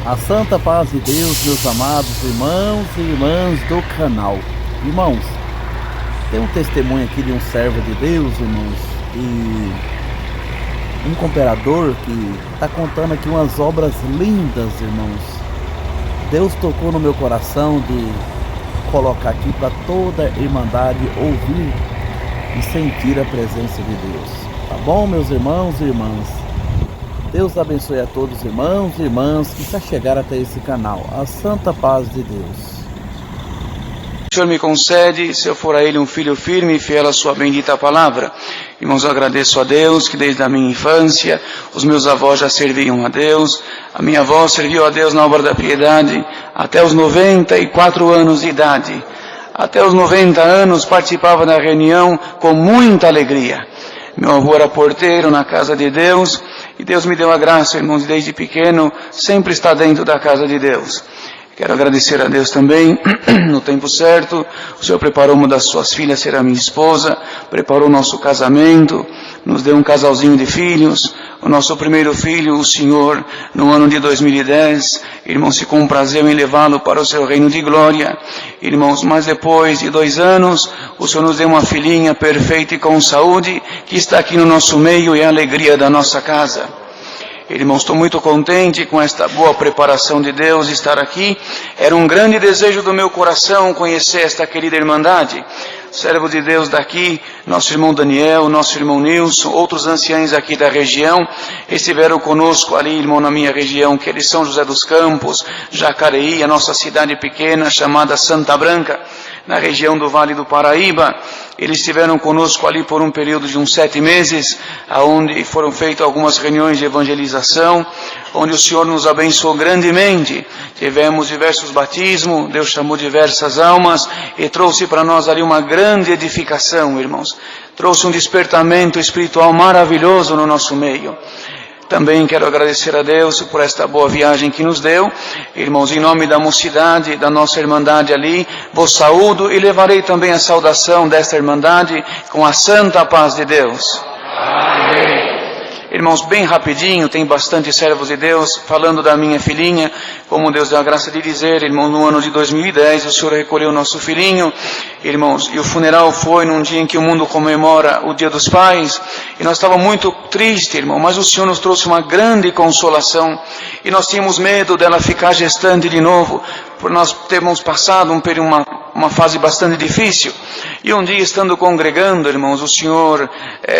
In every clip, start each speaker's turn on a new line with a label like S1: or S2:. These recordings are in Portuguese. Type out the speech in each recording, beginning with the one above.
S1: A santa paz de Deus, meus amados irmãos e irmãs do canal. Irmãos, tem um testemunho aqui de um servo de Deus, irmãos, e um cooperador que está contando aqui umas obras lindas, irmãos. Deus tocou no meu coração de colocar aqui para toda a irmandade ouvir e sentir a presença de Deus. Tá bom, meus irmãos e irmãs? Deus abençoe a todos, irmãos e irmãs, que já chegaram até esse canal. A santa paz de Deus.
S2: O Senhor me concede, se eu for a Ele um filho firme e fiel à sua bendita palavra. Irmãos, eu agradeço a Deus que desde a minha infância, os meus avós já serviam a Deus. A minha avó serviu a Deus na obra da piedade até os 94 anos de idade. Até os 90 anos participava da reunião com muita alegria. Meu avô era porteiro na casa de Deus, e Deus me deu a graça, irmãos, desde pequeno, sempre estar dentro da casa de Deus. Quero agradecer a Deus também, no tempo certo, o Senhor preparou uma das suas filhas ser a minha esposa, preparou o nosso casamento, nos deu um casalzinho de filhos. O nosso primeiro filho, o Senhor, no ano de 2010, irmãos, se comprazeu em levá-lo para o seu reino de glória. Irmãos, mas depois de 2 anos, o Senhor nos deu uma filhinha perfeita e com saúde, que está aqui no nosso meio e é a alegria da nossa casa. Irmãos, estou muito contente com esta boa preparação de Deus de estar aqui. Era um grande desejo do meu coração conhecer esta querida irmandade. Servo de Deus daqui, nosso irmão Daniel, nosso irmão Nilson, outros anciãos aqui da região, estiveram conosco ali, irmão, na minha região, que é de São José dos Campos, Jacareí, a nossa cidade pequena chamada Santa Branca, na região do Vale do Paraíba. Eles estiveram conosco ali por um período de uns 7 meses, onde foram feitas algumas reuniões de evangelização, onde o Senhor nos abençoou grandemente. Tivemos diversos batismos, Deus chamou diversas almas e trouxe para nós ali uma grande edificação, irmãos. Trouxe um despertamento espiritual maravilhoso no nosso meio. Também quero agradecer a Deus por esta boa viagem que nos deu. Irmãos, em nome da mocidade, da nossa irmandade ali, vos saúdo e levarei também a saudação desta irmandade com a santa paz de Deus. Amém. Irmãos, bem rapidinho, tem bastante servos de Deus falando da minha filhinha, como Deus deu a graça de dizer, irmão, no ano de 2010 o Senhor recolheu nosso filhinho, irmãos, e o funeral foi num dia em que o mundo comemora o Dia dos Pais, e nós estávamos muito tristes, irmão, mas o Senhor nos trouxe uma grande consolação, e nós tínhamos medo dela ficar gestante de novo, por nós termos passado uma fase bastante difícil. E um dia, estando congregando, irmãos, o Senhor,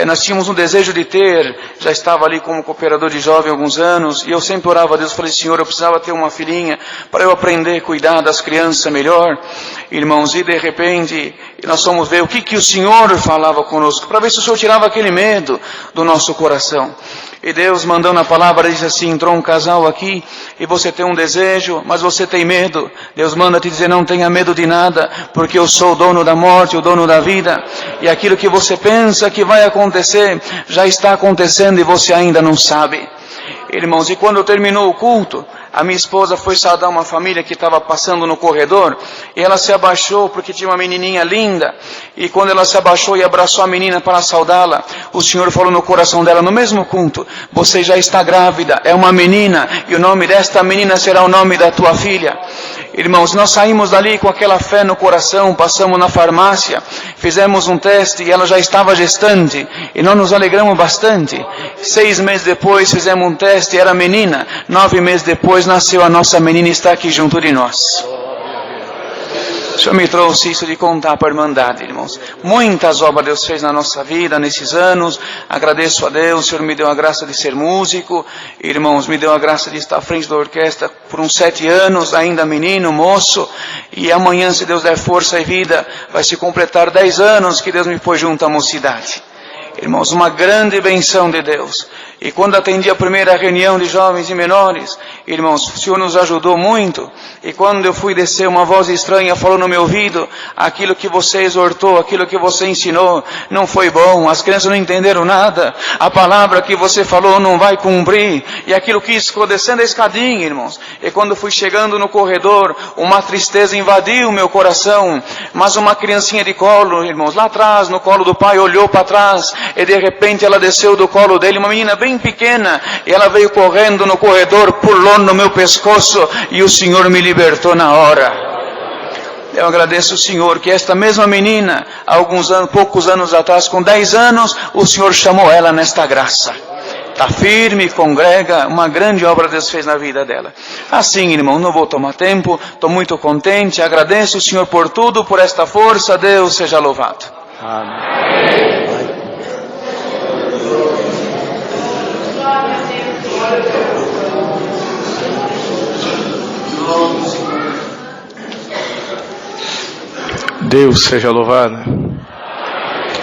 S2: nós tínhamos um desejo de ter, já estava ali como cooperador de jovem há alguns anos, e eu sempre orava a Deus, falei, Senhor, eu precisava ter uma filhinha, para eu aprender a cuidar das crianças melhor, irmãos, e de repente, nós fomos ver o que o Senhor falava conosco, para ver se o Senhor tirava aquele medo do nosso coração. E Deus, mandando a palavra, disse assim, entrou um casal aqui, e você tem um desejo, mas você tem medo. Deus manda te dizer, não tenha medo de nada, porque eu sou o dono da morte, o dono da vida. E aquilo que você pensa que vai acontecer, já está acontecendo e você ainda não sabe. Irmãos, e quando terminou o culto, a minha esposa foi saudar uma família que estava passando no corredor, e ela se abaixou porque tinha uma menininha linda, e quando ela se abaixou e abraçou a menina para saudá-la, o Senhor falou no coração dela, no mesmo culto, você já está grávida, é uma menina, e o nome desta menina será o nome da tua filha. Irmãos, nós saímos dali com aquela fé no coração, passamos na farmácia, fizemos um teste e ela já estava gestante, e nós nos alegramos bastante. 6 meses depois fizemos um teste, era menina, 9 meses depois nasceu a nossa menina e está aqui junto de nós. O Senhor me trouxe isso de contar para a irmandade, irmãos. Muitas obras Deus fez na nossa vida nesses anos. Agradeço a Deus, o Senhor me deu a graça de ser músico. Irmãos, me deu a graça de estar à frente da orquestra por uns 7 anos, ainda menino, moço. E amanhã, se Deus der força e vida, vai se completar 10 anos que Deus me pôs junto à mocidade. Irmãos, uma grande benção de Deus. E quando atendi a primeira reunião de jovens e menores, irmãos, o Senhor nos ajudou muito. E quando eu fui descer, uma voz estranha falou no meu ouvido, aquilo que você exortou, aquilo que você ensinou, não foi bom, as crianças não entenderam nada, a palavra que você falou não vai cumprir. E aquilo que ficou descendo a escadinha, irmãos. E quando fui chegando no corredor, uma tristeza invadiu o meu coração, mas uma criancinha de colo, irmãos, lá atrás, no colo do pai, olhou para trás, e de repente ela desceu do colo dele, uma menina bem bem pequena, e ela veio correndo no corredor, pulou no meu pescoço, e o Senhor me libertou na hora. Eu agradeço ao Senhor que esta mesma menina, há poucos anos atrás, com 10 anos, o Senhor chamou ela nesta graça. Está firme, congrega, uma grande obra Deus fez na vida dela. Assim, irmão, não vou tomar tempo, estou muito contente, agradeço ao Senhor por tudo, por esta força, Deus seja louvado.
S1: Amém.
S3: Deus seja louvado.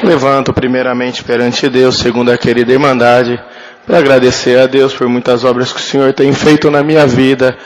S3: Levanto primeiramente perante Deus, segundo a querida Irmandade, para agradecer a Deus por muitas obras que o Senhor tem feito na minha vida,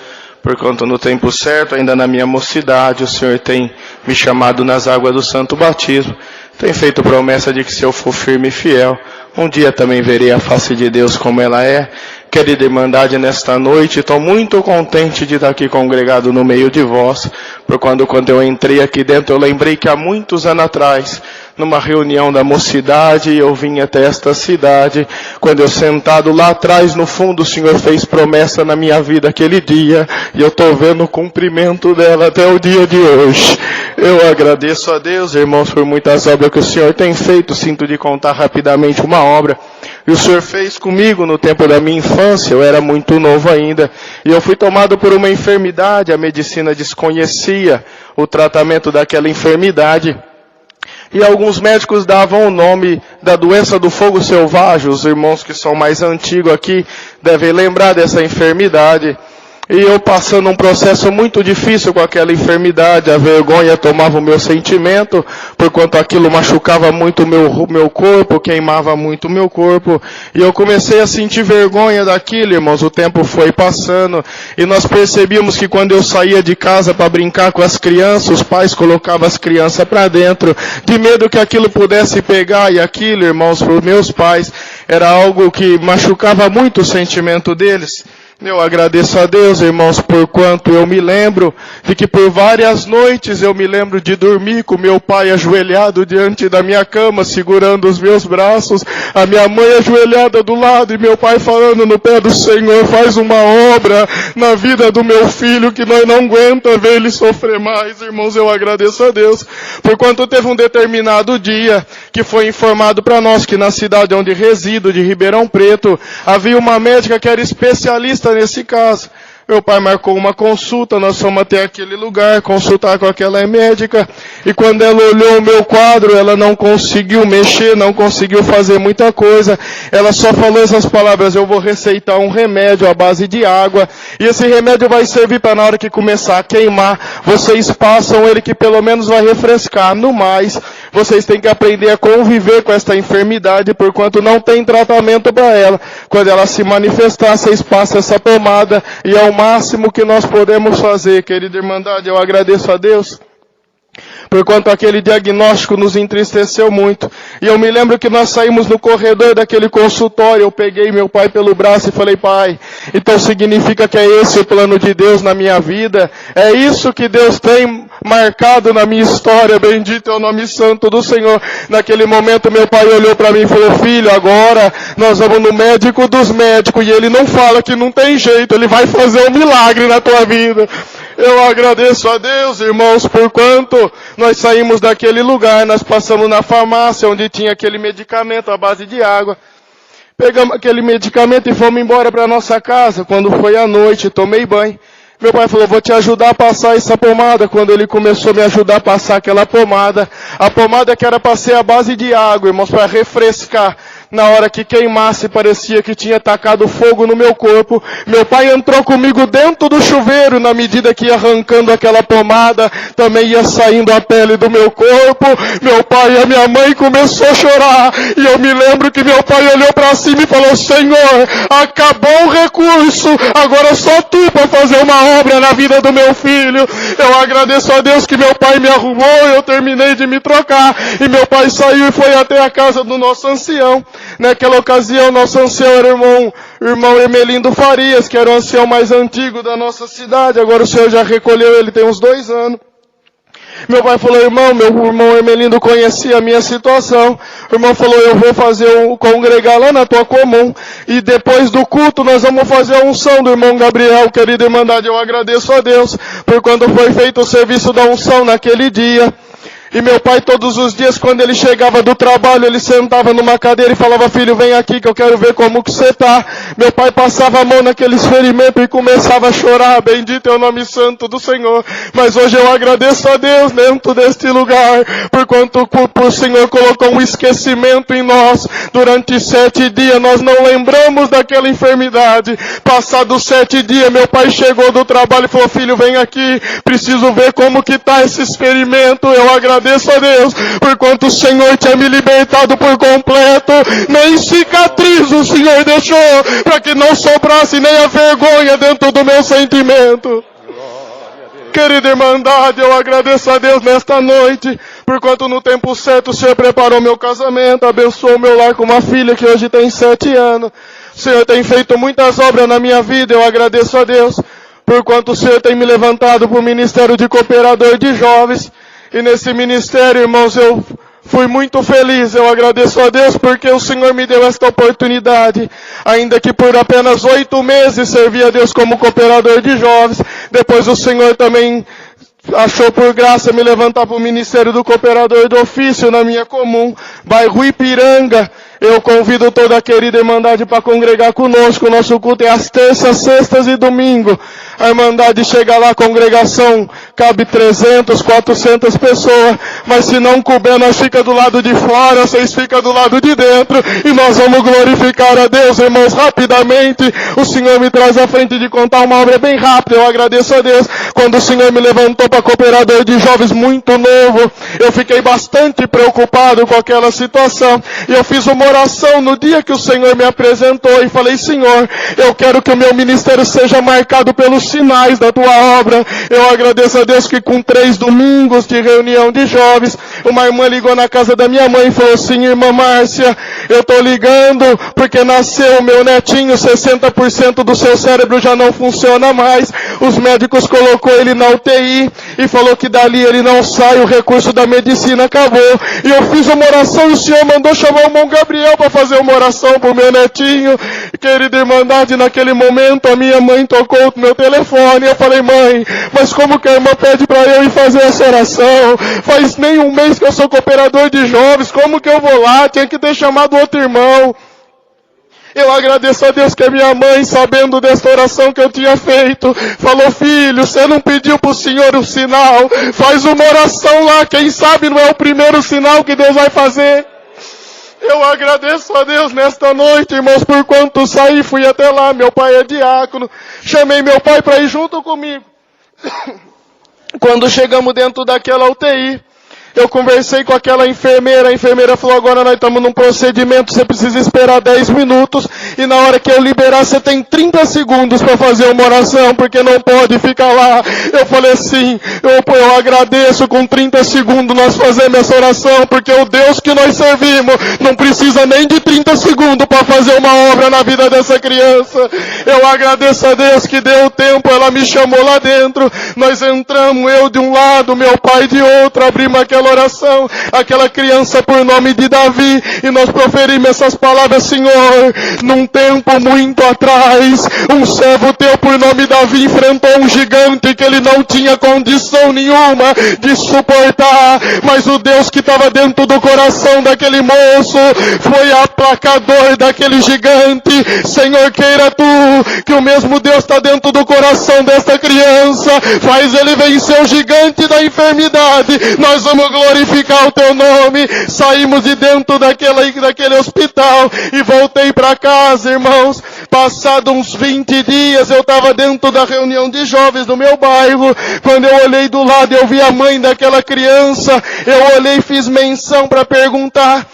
S3: porquanto no tempo certo, ainda na minha mocidade, o Senhor tem me chamado nas águas do santo batismo, tem feito promessa de que se eu for firme e fiel, um dia também verei a face de Deus como ela é. Querida Irmandade, nesta noite, estou muito contente de estar aqui congregado no meio de vós, quando eu entrei aqui dentro, eu lembrei que há muitos anos atrás, numa reunião da mocidade, eu vim até esta cidade, quando eu sentado lá atrás, no fundo, o Senhor fez promessa na minha vida aquele dia, e eu estou vendo o cumprimento dela até o dia de hoje. Eu agradeço a Deus, irmãos, por muitas obras que o Senhor tem feito. Sinto de contar rapidamente uma obra. E o Senhor fez comigo no tempo da minha infância, eu era muito novo ainda, e eu fui tomado por uma enfermidade, a medicina desconhecia o tratamento daquela enfermidade, e alguns médicos davam o nome da doença do fogo selvagem. Os irmãos que são mais antigos aqui devem lembrar dessa enfermidade. E eu passando um processo muito difícil com aquela enfermidade, a vergonha tomava o meu sentimento, porquanto aquilo machucava muito o meu corpo, queimava muito o meu corpo, e eu comecei a sentir vergonha daquilo, irmãos. O tempo foi passando, e nós percebíamos que quando eu saía de casa para brincar com as crianças, os pais colocavam as crianças para dentro, de medo que aquilo pudesse pegar, e aquilo, irmãos, para os meus pais, era algo que machucava muito o sentimento deles. Eu agradeço a Deus, irmãos, por quanto eu me lembro de que por várias noites eu me lembro de dormir com meu pai ajoelhado diante da minha cama, segurando os meus braços, a minha mãe ajoelhada do lado e meu pai falando no pé do Senhor: faz uma obra na vida do meu filho que nós não aguenta ver ele sofrer mais. Irmãos, eu agradeço a Deus, por quanto teve um determinado dia que foi informado para nós que na cidade onde resido, de Ribeirão Preto, havia uma médica que era especialista nesse caso. Meu pai marcou uma consulta, nós fomos até aquele lugar, consultar com aquela médica, e quando ela olhou o meu quadro, ela não conseguiu mexer, não conseguiu fazer muita coisa, ela só falou essas palavras: eu vou receitar um remédio à base de água, e esse remédio vai servir para na hora que começar a queimar, vocês passam ele que pelo menos vai refrescar. No mais, vocês têm que aprender a conviver com esta enfermidade, porquanto não tem tratamento para ela. Quando ela se manifestar, vocês passam essa pomada, e é o máximo que nós podemos fazer. Querida Irmandade, eu agradeço a Deus, porquanto aquele diagnóstico nos entristeceu muito. E eu me lembro que nós saímos no corredor daquele consultório, eu peguei meu pai pelo braço e falei: pai, então significa que é esse o plano de Deus na minha vida? É isso que Deus tem marcado na minha história? Bendito é o nome santo do Senhor. Naquele momento meu pai olhou para mim e falou: filho, agora nós vamos no médico dos médicos, e ele não fala que não tem jeito, ele vai fazer um milagre na tua vida. Eu agradeço a Deus, irmãos, por quanto nós saímos daquele lugar, nós passamos na farmácia onde tinha aquele medicamento à base de água. Pegamos aquele medicamento e fomos embora para nossa casa. Quando foi à noite, tomei banho. Meu pai falou: vou te ajudar a passar essa pomada. Quando ele começou a me ajudar a passar aquela pomada, a pomada que era para ser a base de água, irmãos, para refrescar, na hora que queimasse, parecia que tinha tacado fogo no meu corpo. Meu pai entrou comigo dentro do chuveiro, na medida que ia arrancando aquela pomada, também ia saindo a pele do meu corpo. Meu pai e a minha mãe começou a chorar, e eu me lembro que meu pai olhou para cima e falou: Senhor, acabou o recurso, agora só tu para fazer uma obra na vida do meu filho. Eu agradeço a Deus que meu pai me arrumou, eu terminei de me trocar, e meu pai saiu e foi até a casa do nosso ancião. Naquela ocasião, nosso ancião era o irmão Hermelindo Farias, que era o ancião mais antigo da nossa cidade. Agora o Senhor já recolheu ele tem uns 2 anos. Meu pai falou, irmão, meu irmão Hermelindo conhecia a minha situação. O irmão falou, eu vou congregar lá na tua comum. E depois do culto nós vamos fazer a unção do irmão Gabriel, querida irmandade. Eu agradeço a Deus por quando foi feito o serviço da unção naquele dia. E meu pai todos os dias, quando ele chegava do trabalho, ele sentava numa cadeira e falava, filho, vem aqui que eu quero ver como que você tá. Meu pai passava a mão naqueles ferimentos e começava a chorar, bendito é o nome santo do Senhor. Mas hoje eu agradeço a Deus dentro deste lugar, por quanto o Senhor colocou um esquecimento em nós. Durante 7 dias nós não lembramos daquela enfermidade. Passados 7 dias, meu pai chegou do trabalho e falou, filho, vem aqui, preciso ver como que tá esse experimento. Eu agradeço a Deus, por quanto o Senhor tinha me libertado por completo. Nem cicatriz o Senhor deixou, para que não sobrasse nem a vergonha dentro do meu sentimento. Querida irmandade, eu agradeço a Deus nesta noite, por quanto no tempo certo o Senhor preparou meu casamento, abençoou o meu lar com uma filha que hoje tem 7 anos. O Senhor tem feito muitas obras na minha vida, eu agradeço a Deus, por quanto o Senhor tem me levantado para o ministério de cooperador de jovens. E nesse ministério, irmãos, eu fui muito feliz. Eu agradeço a Deus porque o Senhor me deu esta oportunidade. Ainda que por apenas 8 meses servi a Deus como cooperador de jovens. Depois o Senhor também achou por graça me levantar para o ministério do cooperador do ofício na minha comum, bairro Ipiranga. Eu convido toda a querida irmandade para congregar conosco. O nosso culto é às terças, sextas e domingo. A irmandade chega lá, a congregação cabe 300, 400 pessoas. Mas se não couber, nós fica do lado de fora, vocês ficam do lado de dentro. E nós vamos glorificar a Deus, irmãos, rapidamente. O Senhor me traz à frente de contar uma obra bem rápida. Eu agradeço a Deus. Quando o Senhor me levantou para cooperador de jovens muito novo, eu fiquei bastante preocupado com aquela situação. E eu fiz uma oração no dia que o Senhor me apresentou e falei, Senhor, eu quero que o meu ministério seja marcado pelos sinais da tua obra. Eu agradeço a Deus que com 3 domingos de reunião de jovens, uma irmã ligou na casa da minha mãe e falou assim, irmã Márcia, eu tô ligando porque nasceu o meu netinho, 60% do seu cérebro já não funciona mais. Os médicos colocou ele na UTI e falou que dali ele não sai, o recurso da medicina acabou. E eu fiz uma oração e o Senhor mandou chamar o irmão Gabriel para fazer uma oração pro meu netinho. Querida irmandade, naquele momento a minha mãe tocou o meu telefone e eu falei, mãe, mas como que a irmã pede para eu ir fazer essa oração? Faz nem um mês que eu sou cooperador de jovens, como que eu vou lá? Tinha que ter chamado outro irmão. Eu agradeço a Deus que a minha mãe, sabendo desta oração que eu tinha feito, falou, filho, você não pediu para o Senhor um sinal? Faz uma oração lá, quem sabe não é o primeiro sinal que Deus vai fazer. Eu agradeço a Deus nesta noite, irmãos, por quanto saí, fui até lá, meu pai é diácono, chamei meu pai para ir junto comigo. Quando chegamos dentro daquela UTI, eu conversei com aquela enfermeira, a enfermeira falou, agora nós estamos num procedimento, você precisa esperar 10 minutos, e na hora que eu liberar, você tem 30 segundos para fazer uma oração, porque não pode ficar lá. Eu falei assim, eu agradeço, com 30 segundos nós fazemos essa oração, porque o Deus que nós servimos não precisa nem de 30 segundos para fazer uma obra na vida dessa criança. Eu agradeço a Deus que deu tempo, ela me chamou lá dentro, nós entramos, eu de um lado, meu pai de outro, abrimos aquela oração, aquela criança por nome de Davi, e nós proferimos essas palavras, Senhor, num tempo muito atrás, um servo teu por nome Davi enfrentou um gigante que ele não tinha condição nenhuma de suportar, mas o Deus que estava dentro do coração daquele moço foi aplacador daquele gigante. Senhor, queira tu que o mesmo Deus está dentro do coração desta criança, faz ele vencer o gigante da enfermidade. Nós vamos glorificar o teu nome. Saímos de dentro daquele hospital e voltei para casa, irmãos. Passado uns 20 dias, eu estava dentro da reunião de jovens do meu bairro. Quando eu olhei do lado, eu vi a mãe daquela criança. Eu olhei e fiz menção para perguntar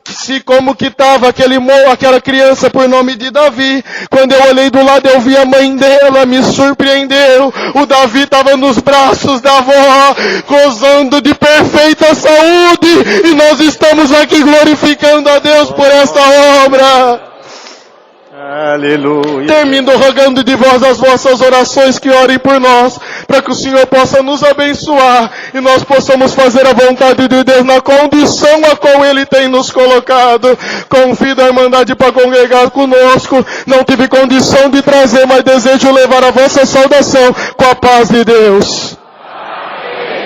S3: se como que estava aquela criança por nome de Davi. Quando eu olhei do lado, eu vi a mãe dela, me surpreendeu. O Davi estava nos braços da avó, gozando de perfeita saúde. E nós estamos aqui glorificando a Deus por esta obra. Aleluia. Termino rogando de vós as vossas orações, que orem por nós, para que o Senhor possa nos abençoar e nós possamos fazer a vontade de Deus na condição a qual Ele tem nos colocado. Convido a Irmandade para congregar conosco. Não tive condição de trazer, mas desejo levar a vossa saudação com a paz de Deus.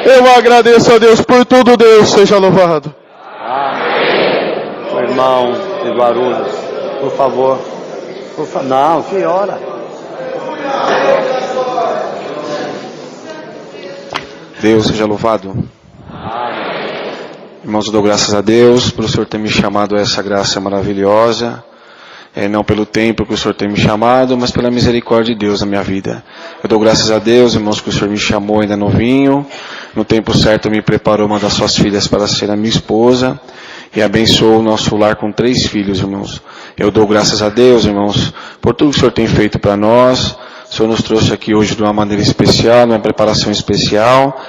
S3: Eu agradeço a Deus por tudo. Deus seja louvado.
S4: Amém. O irmão de Guarulhos, por favor. Não, que hora?
S5: Deus seja louvado.
S4: Amém.
S5: Irmãos, eu dou graças a Deus pelo Senhor ter me chamado a essa graça maravilhosa. Não pelo tempo que o Senhor tem me chamado, mas pela misericórdia de Deus na minha vida. Eu dou graças a Deus, irmãos, que o Senhor me chamou ainda novinho. No tempo certo me preparou uma das suas filhas para ser a minha esposa. E abençoou o nosso lar com 3 filhos, irmãos. Eu dou graças a Deus, irmãos, por tudo que o Senhor tem feito para nós. O Senhor nos trouxe aqui hoje de uma maneira especial, numa preparação especial,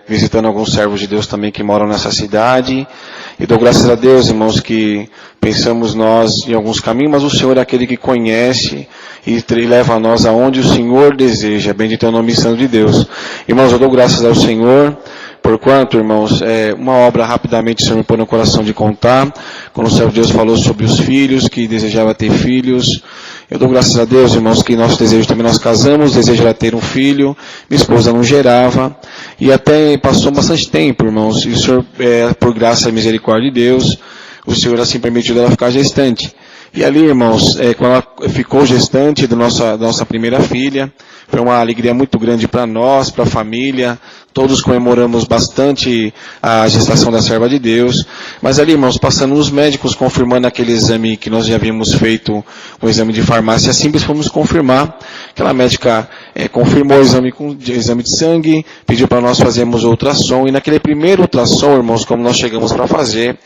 S5: visitando alguns servos de Deus também que moram nessa cidade. E dou graças a Deus, irmãos, que pensamos nós em alguns caminhos, mas o Senhor é aquele que conhece e leva a nós aonde o Senhor deseja. Bendito é o nome santo de Deus. Irmãos, eu dou graças ao Senhor. Porquanto, irmãos, uma obra rapidamente o Senhor me pôs no coração de contar, quando o servo de Deus falou sobre os filhos, que desejava ter filhos. Eu dou graças a Deus, irmãos, que nosso desejo também, nós casamos, desejo era ter um filho, minha esposa não gerava, e até passou bastante tempo, irmãos, e o Senhor, por graça e misericórdia de Deus, o Senhor assim permitiu ela ficar gestante. E ali, irmãos, quando ela ficou gestante da nossa primeira filha, foi uma alegria muito grande para nós, para a família. Todos comemoramos bastante a gestação da serva de Deus. Mas ali, irmãos, passando os médicos, confirmando aquele exame que nós já havíamos feito, um exame de farmácia simples, fomos confirmar. Aquela médica confirmou o exame de sangue, pediu para nós fazermos ultrassom. E naquele primeiro ultrassom, irmãos, como nós chegamos para fazer,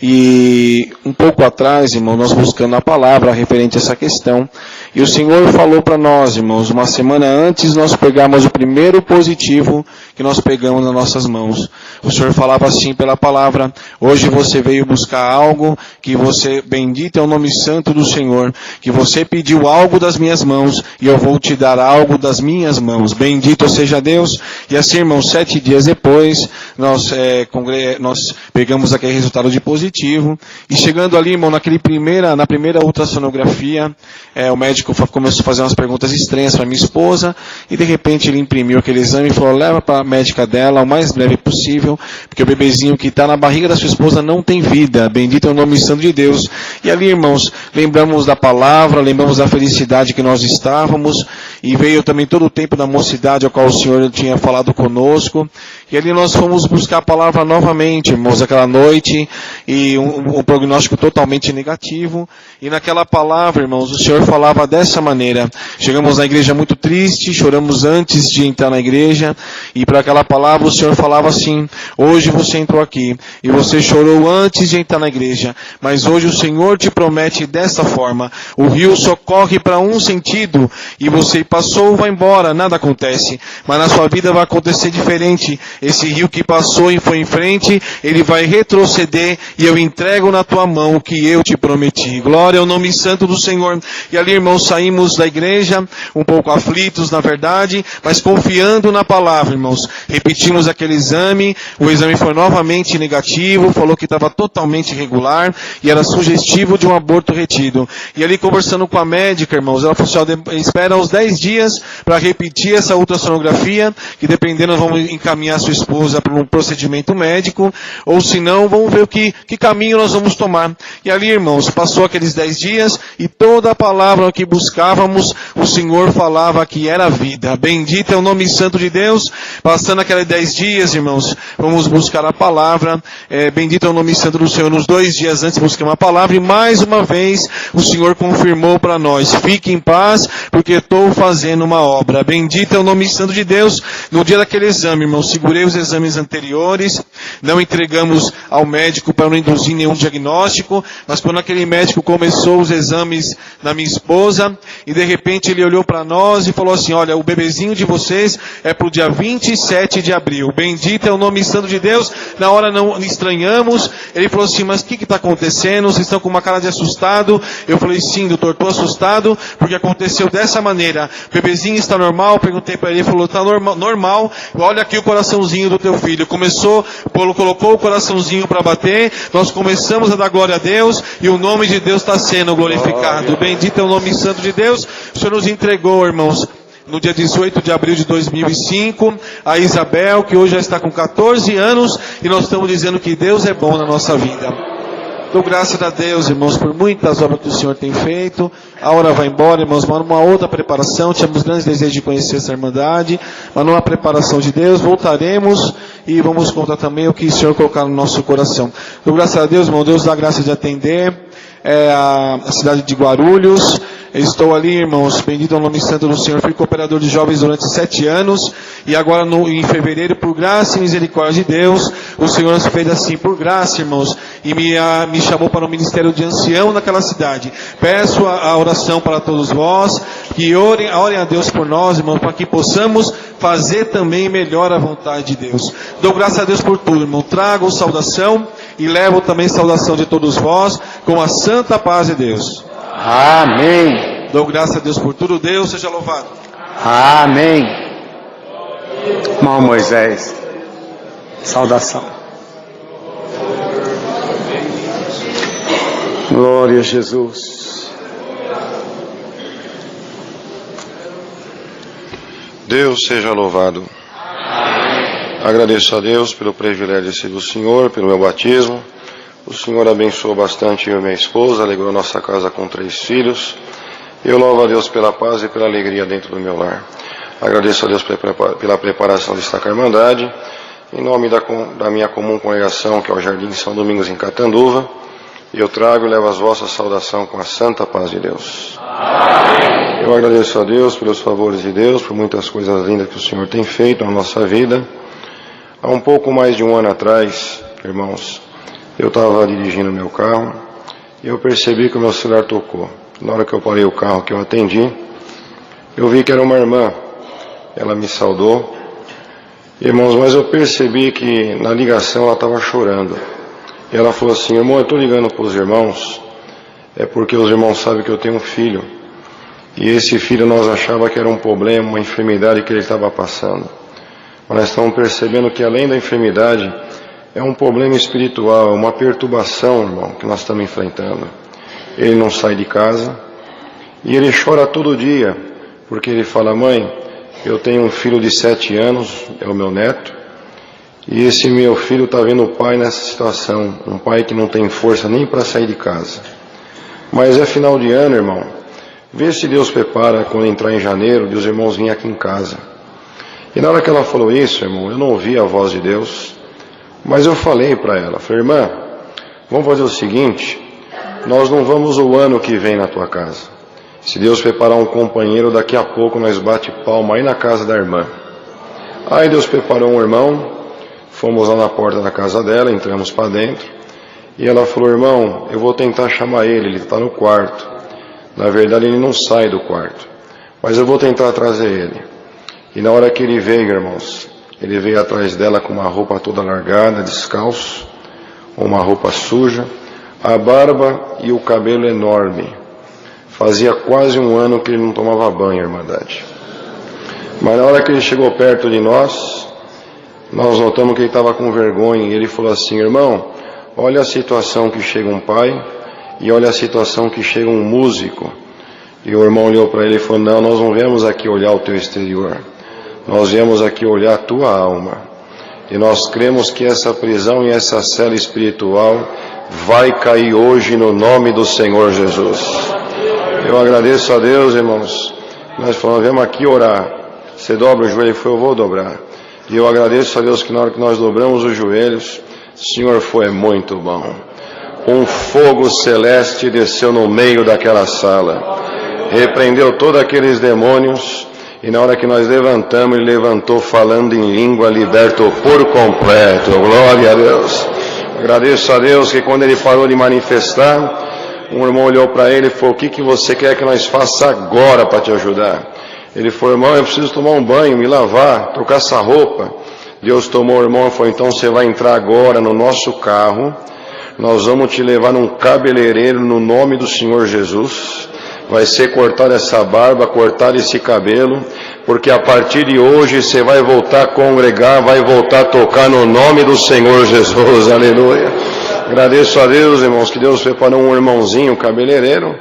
S5: e um pouco atrás, irmão, nós buscando a palavra referente a essa questão, e o Senhor falou para nós, irmãos, uma semana antes nós pegamos o primeiro positivo que nós pegamos nas nossas mãos. O Senhor falava assim pela palavra: hoje você veio buscar algo que você, bendito é o nome santo do Senhor, que você pediu algo das minhas mãos e eu vou te dar algo das minhas mãos. Bendito seja Deus. E assim, irmãos, 7 dias depois nós pegamos aquele resultado de positivo, e chegando ali, irmão, na primeira ultrassonografia, o médico começou a fazer umas perguntas estranhas para minha esposa, e de repente ele imprimiu aquele exame e falou: leva para a médica dela o mais breve possível, porque o bebezinho que está na barriga da sua esposa não tem vida. Bendito é o nome santo de Deus. E ali, irmãos, lembramos da palavra, lembramos da felicidade que nós estávamos, e veio também todo o tempo da mocidade ao qual o Senhor tinha falado conosco, e ali nós fomos buscar a palavra novamente, irmãos, aquela noite, e um prognóstico totalmente negativo. E naquela palavra, irmãos, o Senhor falava dessa maneira. Chegamos na igreja muito triste, choramos antes de entrar na igreja, e para aquela palavra o Senhor falava assim: hoje você entrou aqui e você chorou antes de entrar na igreja, mas hoje o Senhor te promete dessa forma: o rio só corre para um sentido, e você passou, vai embora, nada acontece, mas na sua vida vai acontecer diferente. Esse rio que passou e foi em frente, ele vai retroceder, e eu entrego na tua mão o que eu te prometi. Glória ao nome santo do Senhor. E ali, irmãos, saímos da igreja um pouco aflitos, na verdade, mas confiando na palavra, irmãos. Repetimos aquele exame, o exame foi novamente negativo, falou que estava totalmente irregular e era sugestivo de um aborto retido. E ali, conversando com a médica, irmãos, ela falou assim: espera uns 10 dias para repetir essa ultrassonografia, que dependendo vamos encaminhar sua esposa para um procedimento médico, ou se não, vamos ver que caminho nós vamos tomar. E ali, irmãos, passou aqueles 10 dias, e toda a palavra que buscávamos, o Senhor falava que era vida. Bendito é o nome santo de Deus. Passando aqueles 10 dias, irmãos, vamos buscar a palavra. Bendito é o nome santo do Senhor. Nos 2 dias antes buscamos a palavra, e mais uma vez o Senhor confirmou para nós: fique em paz, porque estou fazendo uma obra. Bendito é o nome santo de Deus. No dia daquele exame, irmãos, segurei
S6: procurei os exames anteriores, não entregamos ao médico para não induzir nenhum diagnóstico, mas quando aquele médico começou os exames na minha esposa, e de repente ele olhou para nós e falou assim: olha, o bebezinho de vocês é para o dia 27 de abril. Bendito é o nome santo de Deus. Na hora não estranhamos. Ele falou assim: mas o que está acontecendo? Vocês estão com uma cara de assustado. Eu falei: sim, doutor, estou assustado, porque aconteceu dessa maneira. O bebezinho está normal? Perguntei para ele, ele falou: está normal. Olha aqui o coraçãozinho do teu filho. Colocou o coraçãozinho para bater. Nós começamos a dar glória a Deus, e o nome de Deus está sendo glorificado. Bendito é o nome santo de Deus. O Senhor nos entregou, irmãos, no dia 18 de abril de 2005, a Isabel, que hoje já está com 14 anos, e nós estamos dizendo que Deus é bom na nossa vida. Dou graças a Deus, irmãos, por muitas obras que o Senhor tem feito. A hora vai embora, irmãos, mas numa outra preparação. Tínhamos grandes desejos de conhecer essa irmandade, mas numa preparação de Deus, voltaremos e vamos contar também o que o Senhor colocar no nosso coração. Dou graças a Deus, irmão, Deus dá graça de atender a cidade de Guarulhos. Estou ali, irmãos, bendito é o nome santo do Senhor. Fui cooperador de jovens durante 7 anos, e agora em fevereiro, por graça e misericórdia de Deus, o Senhor nos fez assim, por graça, irmãos, e me chamou para o ministério de ancião naquela cidade. Peço a oração para todos vós, que orem a Deus por nós, irmãos, para que possamos fazer também melhor a vontade de Deus. Dou graças a Deus por tudo, irmão. Trago saudação e levo também saudação de todos vós, com a santa paz de Deus.
S4: Amém.
S6: Dou graças a Deus por tudo. Deus seja louvado.
S4: Amém. Irmão Moisés, saudação. Glória a Jesus.
S7: Deus seja louvado. Agradeço a Deus pelo privilégio de ser do Senhor, pelo meu batismo. O Senhor abençoou bastante eu e minha esposa, alegrou nossa casa com 3 filhos. Eu louvo a Deus pela paz e pela alegria dentro do meu lar. Agradeço a Deus pela preparação desta irmandade. Em nome da minha comum congregação, que é o Jardim de São Domingos em Catanduva, eu trago e levo as vossas saudações com a santa paz de Deus. Amém. Eu agradeço a Deus pelos favores de Deus, por muitas coisas lindas que o Senhor tem feito na nossa vida. Há um pouco mais de 1 ano atrás, irmãos, eu estava dirigindo meu carro e eu percebi que o meu celular tocou. Na hora que eu parei o carro, que eu atendi, eu vi que era uma irmã. Ela me saudou. Irmãos, mas eu percebi que na ligação ela estava chorando. E ela falou assim: irmão, eu estou ligando para os irmãos, é porque os irmãos sabem que eu tenho um filho. E esse filho nós achava que era um problema, uma enfermidade que ele estava passando. Mas nós estamos percebendo que além da enfermidade, é um problema espiritual, uma perturbação, irmão, que nós estamos enfrentando. Ele não sai de casa e ele chora todo dia, porque ele fala: mãe, eu tenho um filho de 7 anos, é o meu neto, e esse meu filho está vendo o pai nessa situação, um pai que não tem força nem para sair de casa. Mas é final de ano, irmão, vê se Deus prepara quando entrar em janeiro, de os irmãos virem aqui em casa. E na hora que ela falou isso, irmão, eu não ouvi a voz de Deus, mas eu falei para ela, falei: irmã, vamos fazer o seguinte, nós não vamos o ano que vem na tua casa. Se Deus preparar um companheiro, daqui a pouco nós bate palma aí na casa da irmã. Aí Deus preparou um irmão, fomos lá na porta da casa dela, entramos para dentro, e ela falou: irmão, eu vou tentar chamar ele está no quarto. Na verdade ele não sai do quarto, mas eu vou tentar trazer ele. E na hora que ele veio, irmãos, ele veio atrás dela com uma roupa toda largada, descalço, uma roupa suja, a barba e o cabelo enorme. Fazia quase 1 ano que ele não tomava banho, irmandade. Mas na hora que ele chegou perto de nós notamos que ele estava com vergonha, e ele falou assim: irmão, olha a situação que chega um pai, e olha a situação que chega um músico. E o irmão olhou para ele e falou: não, nós não viemos aqui olhar o teu exterior, nós viemos aqui olhar a tua alma. E nós cremos que essa prisão e essa cela espiritual vai cair hoje no nome do Senhor Jesus. Eu agradeço a Deus, irmãos. Nós falamos: viemos aqui orar. Você dobra o joelho? Eu vou dobrar. E eu agradeço a Deus que na hora que nós dobramos os joelhos, o Senhor foi muito bom. Um fogo celeste desceu no meio daquela sala, repreendeu todos aqueles demônios, E na hora que nós levantamos, ele levantou falando em língua, libertou por completo. Glória a Deus. Agradeço a Deus que quando ele parou de manifestar, um irmão olhou para ele e falou: o que você quer que nós faça agora para te ajudar? Ele falou: irmão, eu preciso tomar um banho, me lavar, trocar essa roupa. Deus tomou o irmão e falou: então você vai entrar agora no nosso carro, nós vamos te levar num cabeleireiro no nome do Senhor Jesus. Vai ser cortar essa barba, cortar esse cabelo, porque a partir de hoje você vai voltar a congregar, vai voltar a tocar no nome do Senhor Jesus. Aleluia. Agradeço a Deus, irmãos, que Deus preparou um irmãozinho cabeleireiro,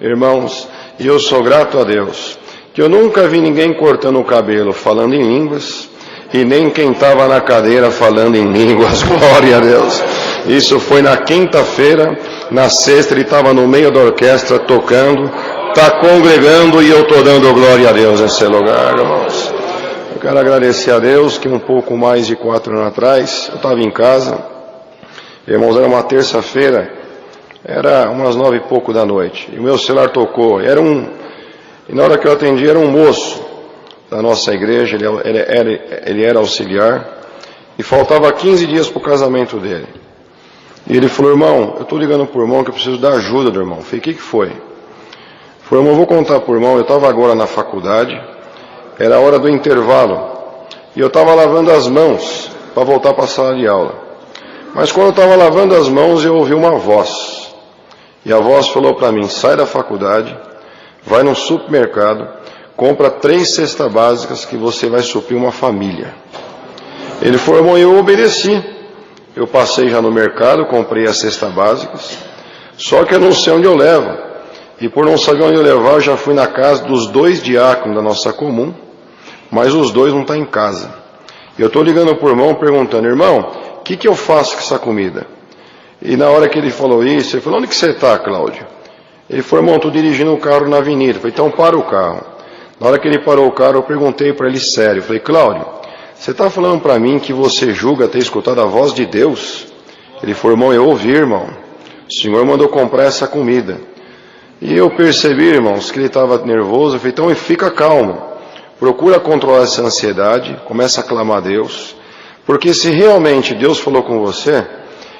S7: irmãos, e eu sou grato a Deus, que eu nunca vi ninguém cortando o cabelo falando em línguas, e nem quem estava na cadeira falando em línguas. Glória a Deus. Isso foi na quinta-feira. Na sexta ele estava no meio da orquestra tocando, está congregando, e eu estou dando glória a Deus nesse lugar, irmãos. Eu quero agradecer a Deus que um pouco mais de 4 anos atrás, eu estava em casa, irmãos, era uma terça-feira, era umas 9 e pouco da noite, e o meu celular tocou, e na hora que eu atendi era um moço da nossa igreja, ele era auxiliar, e faltava 15 dias para o casamento dele. E ele falou: irmão, eu estou ligando para o irmão que eu preciso da ajuda do irmão. Eu falei: o que foi? Ele falou: irmão, eu vou contar para o irmão, eu estava agora na faculdade, era a hora do intervalo, e eu estava lavando as mãos para voltar para a sala de aula. Mas quando eu estava lavando as mãos, eu ouvi uma voz, e a voz falou para mim: sai da faculdade, vai no supermercado, compra 3 cestas básicas que você vai suprir uma família. Ele falou: irmão, eu obedeci. Eu passei já no mercado, comprei as cestas básicas, só que eu não sei onde eu levo. E por não saber onde eu levar, eu já fui na casa dos 2 diáconos da nossa comum, mas os 2 não estão em casa. E eu estou ligando para o irmão perguntando: irmão, o que eu faço com essa comida? E na hora que ele falou isso, ele falou: onde que você está, Cláudio? Ele falou: irmão, estou dirigindo o carro na avenida. Eu falei: então para o carro. Na hora que ele parou o carro, eu perguntei para ele sério, eu falei: Cláudio, você está falando para mim que você julga ter escutado a voz de Deus? Ele falou: irmão, eu ouvi, irmão. O Senhor mandou comprar essa comida. E eu percebi, irmãos, que ele estava nervoso. Eu falei: então fica calmo. Procura controlar essa ansiedade. Começa a clamar a Deus. Porque se realmente Deus falou com você,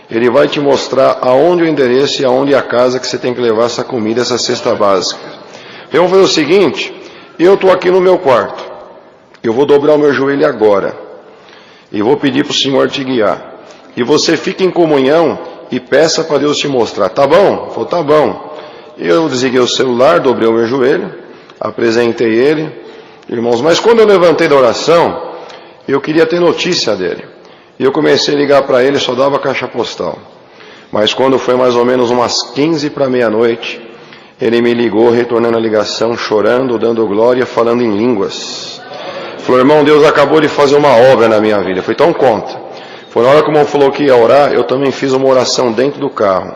S7: Ele vai te mostrar aonde o endereço e aonde a casa que você tem que levar essa comida, essa cesta básica. Eu vou fazer o seguinte: eu estou aqui no meu quarto. Eu vou dobrar o meu joelho agora e vou pedir para o Senhor te guiar. E você fica em comunhão e peça para Deus te mostrar. Tá bom? Falou: tá bom. Eu desliguei o celular, dobrei o meu joelho, apresentei ele, irmãos. Mas quando eu levantei da oração, eu queria ter notícia dele. E eu comecei a ligar para ele, só dava caixa postal. Mas quando foi mais ou menos umas 15 para meia-noite, ele me ligou, retornando a ligação, chorando, dando glória, falando em línguas. Falou: irmão, Deus acabou de fazer uma obra na minha vida. Eu falei: então conta. Foi na hora que o irmão falou que ia orar, eu também fiz uma oração dentro do carro.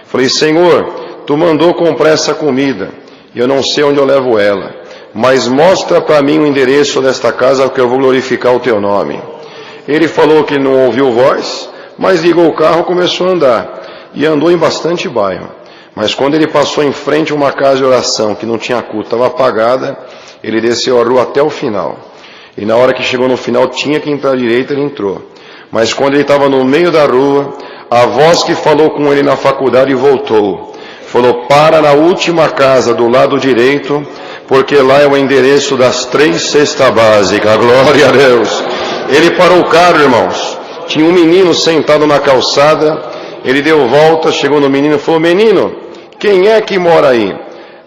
S7: Falei: Senhor, Tu mandou comprar essa comida, e eu não sei onde eu levo ela, mas mostra para mim o endereço desta casa, que eu vou glorificar o Teu nome. Ele falou que não ouviu voz, mas ligou o carro e começou a andar, e andou em bastante bairro. Mas quando ele passou em frente a uma casa de oração, que não tinha culto, estava apagada, ele desceu a rua até o final. E na hora que chegou no final, tinha que entrar à direita, ele entrou. Mas quando ele estava no meio da rua, a voz que falou com ele na faculdade voltou. Falou: para na última casa do lado direito, porque lá é o endereço das 3 cestas básicas. Glória a Deus. Ele parou o carro, irmãos. Tinha um menino sentado na calçada. Ele deu volta, chegou no menino e falou: menino, quem é que mora aí?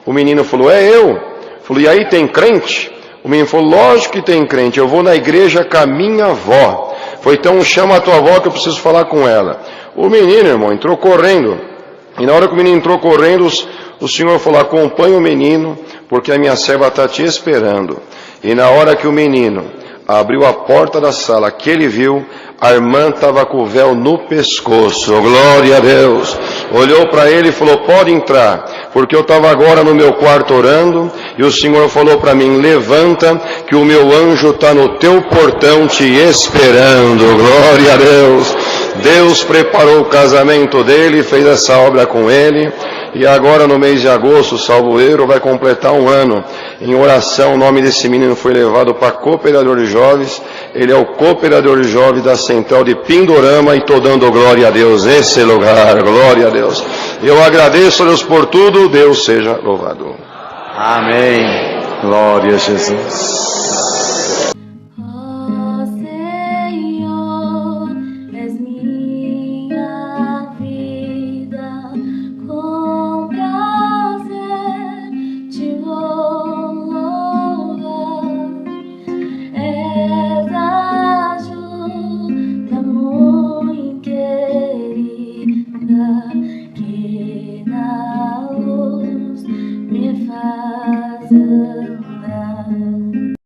S7: O menino falou: é eu. Falou: e aí, tem crente? O menino falou: lógico que tem crente, eu vou na igreja com a minha avó. Foi: então chama a tua avó que eu preciso falar com ela. O menino, irmão, entrou correndo. E na hora que o menino entrou correndo, o Senhor falou: acompanha o menino, porque a minha serva está te esperando. E na hora que o menino abriu a porta da sala, que ele viu, a irmã estava com o véu no pescoço. Glória a Deus. Olhou para ele e falou: pode entrar, porque eu estava agora no meu quarto orando, e o Senhor falou para mim: levanta, que o meu anjo está no teu portão te esperando. Glória a Deus. Deus preparou o casamento dele, fez essa obra com ele, e agora no mês de agosto, salvo erro, vai completar 1 ano. Em oração, o nome desse menino foi levado para cooperador de jovens. Ele é o cooperador de jovens da central de Pindorama, e estou dando glória a Deus nesse lugar, glória a Deus. Eu agradeço a Deus por tudo, Deus seja louvado.
S4: Amém. Glória a Jesus.